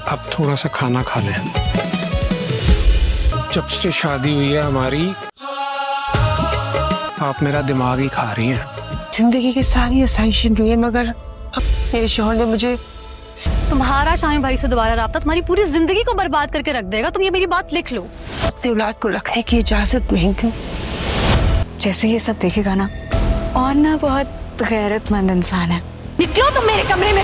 अब थोड़ा सा खाना खा लें। जब से शादी हुई है हमारी, आप मेरा दिमाग ही खा रही हैं। जिंदगी की सारी आसाइशें दी है, मगर अब मेरे शौहर ने मुझे। तुम्हारा शामी भाई से दोबारा राब्ता तुम्हारी पूरी जिंदगी को बर्बाद करके रख देगा। तुम ये मेरी बात लिख लो। अपनी औलाद को रखने की इजाजत नहीं थी। जैसे ये सब देखेगा ना, और ना बहुत गैरतमंद इंसान है। निकलो तुम मेरे कमरे में।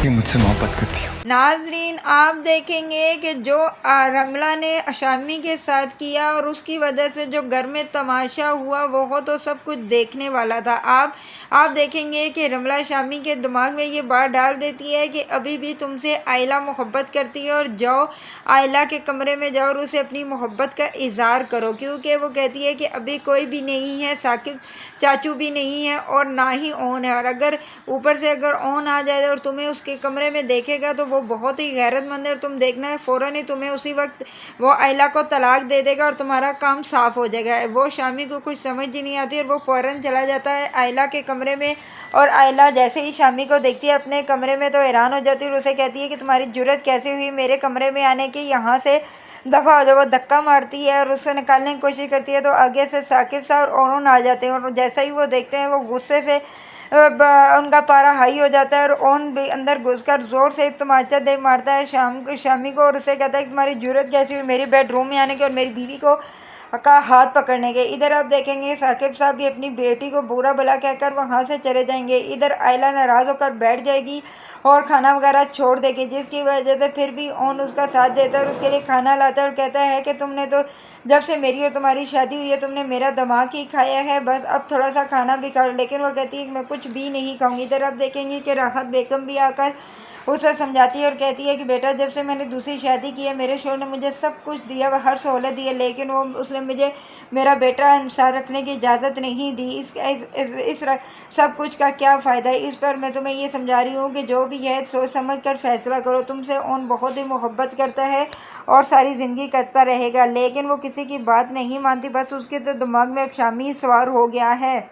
ये मुझसे मोहब्बत करती हो। नाजरीन, आप देखेंगे कि जो रमला ने शामी के साथ किया और उसकी वजह से जो घर में तमाशा हुआ वो तो सब कुछ देखने वाला था। आप देखेंगे कि रमला शामी के दिमाग में ये बात डाल देती है कि अभी भी तुमसे आयला मोहब्बत करती है और जाओ आयला के कमरे में जाओ और उसे अपनी मोहब्बत का इजहार करो, क्योंकि वो कहती है कि अभी कोई भी नहीं है, साकिब चाचू भी नहीं है और ना ही ओन है। और अगर ऊपर से अगर ओन आ जाए और तुम्हें उसके कमरे में देखेगा तो वो बहुत ही गैरतमंद है और तुम देखना है फ़ौरन ही तुम्हें उसी वक्त वो आयला को तलाक दे देगा और तुम्हारा काम साफ़ हो जाएगा। वो शामी को कुछ समझ ही नहीं आती और वो फ़ौरन चला जाता है आयला के कमरे में। और आयला जैसे ही शामी को देखती है अपने कमरे में तो हैरान हो जाती है और उसे कहती है कि तुम्हारी जुर्रत कैसे हुई मेरे कमरे में आने की, यहाँ से दफ़ा हो जाओ। वो धक्का मारती है और उससे निकालने की कोशिश करती है तो आगे से साकिब साहब और ओन आ जाते हैं और जैसा ही वो देखते हैं वो गुस्से से उनका पारा हाई हो जाता है और ओन भी अंदर घुसकर ज़ोर से तमाचा दे मारता है शामी को और उसे कहता है कि तुम्हारी जुर्रत कैसी हुई मेरी बेडरूम में आने की और मेरी बीवी को का हाथ पकड़ने के। इधर आप देखेंगे साकिब साहब भी अपनी बेटी को बुरा भला कहकर वहाँ से चले जाएंगे। इधर आयला नाराज़ होकर बैठ जाएगी और खाना वगैरह छोड़ देगी, जिसकी वजह से फिर भी ओन उसका साथ देता है और उसके लिए खाना लाता है और कहता है कि तुमने तो जब से मेरी और तुम्हारी शादी हुई है तुमने मेरा दिमाग ही खाया है, बस अब थोड़ा सा खाना भी खा लो। लेकिन वो कहती है कि मैं कुछ भी नहीं खाऊंगी। इधर आप देखेंगे कि राहत बेगम भी आकर उसे समझाती है और कहती है कि बेटा जब से मैंने दूसरी शादी की है मेरे शोहर ने मुझे सब कुछ दिया, वह हर सहूलत दी है, लेकिन वो उसने मुझे मेरा बेटा अनुसार रखने की इजाज़त नहीं दी। इस सब कुछ का क्या फ़ायदा है। इस पर मैं तुम्हें ये समझा रही हूँ कि जो भी है सोच समझ कर फैसला करो। तुमसे उन बहुत ही मोहब्बत करता है और सारी ज़िंदगी करता रहेगा, लेकिन वो किसी की बात नहीं मानती, बस उसके तो दिमाग में अब शामी सवार हो गया है।